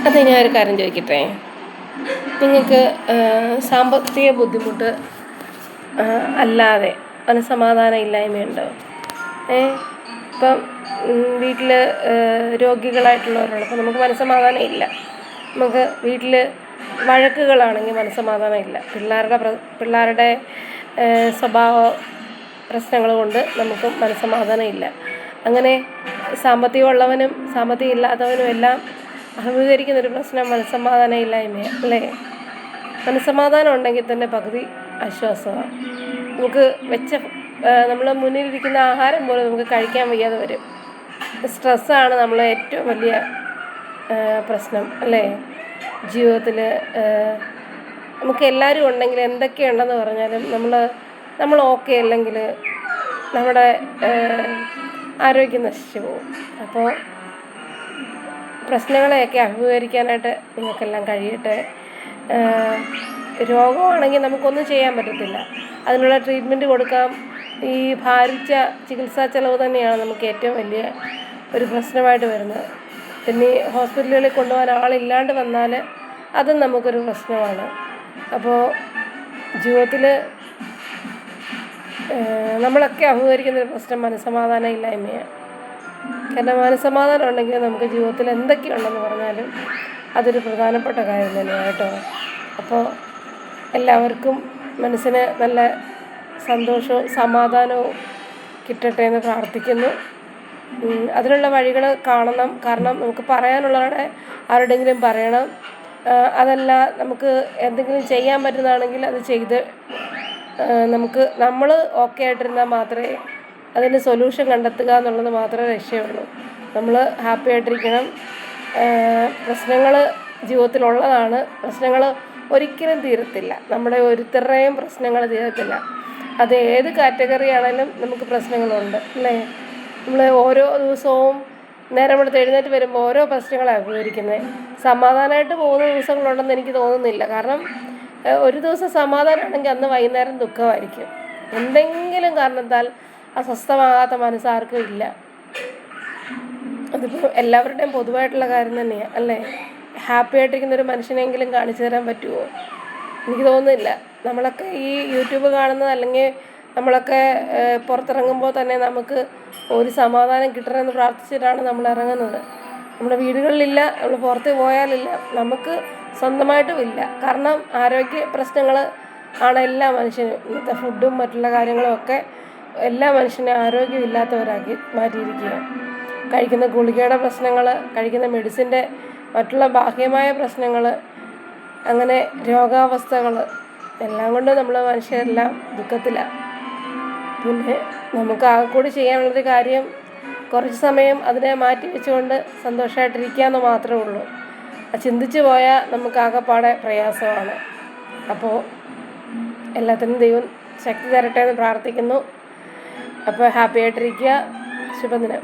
അത് ഞാനൊരു കാര്യം ചോദിക്കട്ടെ, നിങ്ങൾക്ക് സാമ്പത്തിക ബുദ്ധിമുട്ട് അല്ലാതെ മനസ്സമാധാനം ഇല്ലായ്മയുണ്ടോ? ഇപ്പം വീട്ടിൽ രോഗികളായിട്ടുള്ളവരുണ്ട്, അപ്പം നമുക്ക് മനസ്സമാധാനം ഇല്ല. നമുക്ക് വീട്ടിൽ വഴക്കുകളാണെങ്കിൽ മനസ്സമാധാനം ഇല്ല. പിള്ളേരുടെ സ്വഭാവ പ്രശ്നങ്ങൾ കൊണ്ട് നമുക്ക് മനസ്സമാധാനം ഇല്ല. അങ്ങനെ സാമ്പത്തികമുള്ളവനും സാമ്പത്തികം ഇല്ലാത്തവനും എല്ലാം അഭിമുഖീകരിക്കുന്നൊരു പ്രശ്നം മനസ്സമാധാനം ഇല്ലായ്മയാണ്, അല്ലേ? മനസ്സമാധാനം ഉണ്ടെങ്കിൽ തന്നെ പകുതി ആശ്വാസമാണ്. നമുക്ക് നമ്മൾ മുന്നിലിരിക്കുന്ന ആഹാരം പോലും നമുക്ക് കഴിക്കാൻ വയ്യാതെ വരും. സ്ട്രെസ്സാണ് നമ്മളെ ഏറ്റവും വലിയ പ്രശ്നം, അല്ലേ? ജീവിതത്തിൽ നമുക്ക് എല്ലാവരും ഉണ്ടെങ്കിൽ എന്തൊക്കെയുണ്ടെന്ന് പറഞ്ഞാലും നമ്മൾ ഓക്കെ അല്ലെങ്കിൽ നമ്മുടെ ആരോഗ്യം നശിച്ചു പോകും. അപ്പോൾ പ്രശ്നങ്ങളെയൊക്കെ അഭിമുഖീകരിക്കാനായിട്ട് നിങ്ങൾക്കെല്ലാം കഴിയട്ടെ. രോഗമാണെങ്കിൽ നമുക്കൊന്നും ചെയ്യാൻ പറ്റത്തില്ല, അതിനുള്ള ട്രീറ്റ്മെൻറ്റ് കൊടുക്കാം. ഈ ഭാരിച്ച ചികിത്സാ ചെലവ് തന്നെയാണ് നമുക്ക് ഏറ്റവും വലിയ ഒരു പ്രശ്നമായിട്ട് വരുന്നത്. പിന്നെ ഹോസ്പിറ്റലുകളിൽ കൊണ്ടുപോകാൻ ആളില്ലാണ്ട് വന്നാൽ അതും നമുക്കൊരു പ്രശ്നമാണ്. അപ്പോൾ ജീവിതത്തിൽ നമ്മളൊക്കെ അഭിമുഖീകരിക്കുന്നൊരു പ്രശ്നം മനസ്സമാധാനം ഇല്ലായ്മയാണ്. കാരണം മനസ്സമാധാനം ഉണ്ടെങ്കിൽ നമുക്ക് ജീവിതത്തിൽ എന്തൊക്കെയുണ്ടെന്ന് പറഞ്ഞാലും അതൊരു പ്രധാനപ്പെട്ട കാര്യം തന്നെയാണ് കേട്ടോ. അപ്പോൾ എല്ലാവർക്കും മനസ്സിന് നല്ല സന്തോഷവും സമാധാനവും കിട്ടട്ടെ എന്ന് പ്രാർത്ഥിക്കുന്നു. അതിനുള്ള വഴികൾ കാണണം. കാരണം നമുക്ക് പറയാനുള്ളവരുടെ ആരുടെയെങ്കിലും പറയണം. അതല്ല, നമുക്ക് എന്തെങ്കിലും ചെയ്യാൻ പറ്റുന്നതാണെങ്കിൽ അത് ചെയ്ത് നമ്മൾ ഓക്കെ ആയിട്ടിരുന്നാൽ മാത്രമേ അതിന് സൊല്യൂഷൻ കണ്ടെത്തുക എന്നുള്ളത് മാത്രമേ രക്ഷയുള്ളൂ. നമ്മൾ ഹാപ്പി ആയിട്ടിരിക്കണം. പ്രശ്നങ്ങൾ ജീവിതത്തിലുള്ളതാണ്. പ്രശ്നങ്ങൾ ഒരിക്കലും തീരത്തില്ല. നമ്മുടെ ഒരുത്തരുടെയും പ്രശ്നങ്ങൾ തീരത്തില്ല. അത് ഏത് കാറ്റഗറി ആണെങ്കിലും നമുക്ക് പ്രശ്നങ്ങളുണ്ട്, അല്ലേ? നമ്മൾ ഓരോ ദിവസവും നേരം വെളുത്ത് എഴുന്നേറ്റ് വരുമ്പോൾ ഓരോ പ്രശ്നങ്ങളാണ് അഭിമുഖീകരിക്കുന്നത്. സമാധാനമായിട്ട് പോകുന്ന ദിവസങ്ങളുണ്ടെന്ന് എനിക്ക് തോന്നുന്നില്ല. കാരണം ഒരു ദിവസം സമാധാനമാണെങ്കിൽ അന്ന് വൈകുന്നേരം ദുഃഖമായിരിക്കും. എന്തെങ്കിലും കാരണത്താൽ അസ്വസ്ഥമാകാത്ത മനസ്സാർക്കും ഇല്ല. അതിപ്പോൾ എല്ലാവരുടെയും പൊതുവായിട്ടുള്ള കാര്യം തന്നെയാണ്, അല്ലേ? ഹാപ്പി ആയിട്ടിരിക്കുന്നൊരു മനുഷ്യനെങ്കിലും കാണിച്ചു തരാൻ പറ്റുമോ? എനിക്ക് തോന്നുന്നില്ല. നമ്മളൊക്കെ ഈ യൂട്യൂബ് കാണുന്നത്, അല്ലെങ്കിൽ നമ്മളൊക്കെ പുറത്തിറങ്ങുമ്പോൾ തന്നെ നമുക്ക് ഒരു സമാധാനം കിട്ടണമെന്ന് പ്രാർത്ഥിച്ചിട്ടാണ് നമ്മൾ ഇറങ്ങുന്നത്. നമ്മുടെ വീടുകളിലില്ല, നമ്മൾ പുറത്ത് പോയാലില്ല, നമുക്ക് സ്വന്തമായിട്ടും ഇല്ല. കാരണം ആരോഗ്യ പ്രശ്നങ്ങൾ ആണ് എല്ലാ മനുഷ്യനും. ഇന്നത്തെ ഫുഡും മറ്റുള്ള കാര്യങ്ങളും ഒക്കെ എല്ലാ മനുഷ്യനെ ആരോഗ്യമില്ലാത്തവരാക്കി മാറ്റിയിരിക്കുകയാണ്. കഴിക്കുന്ന ഗുളികയുടെ പ്രശ്നങ്ങൾ, കഴിക്കുന്ന മെഡിസിൻ്റെ മറ്റുള്ള ബാഹ്യമായ പ്രശ്നങ്ങൾ, അങ്ങനെ രോഗാവസ്ഥകൾ എല്ലാം കൊണ്ട് നമ്മൾ മനുഷ്യരെല്ലാം ദുഃഖത്തിലാണ്. പിന്നെ നമുക്ക് ആകെ കൂടി ചെയ്യാനുള്ളൊരു കാര്യം കുറച്ച് സമയം അതിനെ മാറ്റി വെച്ചുകൊണ്ട് സന്തോഷമായിട്ടിരിക്കുക എന്ന് മാത്രമേ ഉള്ളൂ. ചിന്തിച്ചു പോയാൽ നമുക്ക് ആകെപ്പാടെ പ്രയാസമാണ്. അപ്പോൾ എല്ലാത്തിനും ദൈവം ശക്തി തരട്ടെ എന്ന് പ്രാർത്ഥിക്കുന്നു. അപ്പോൾ ഹാപ്പി ആയിട്ടിരിക്കുക. ശുഭദിനം.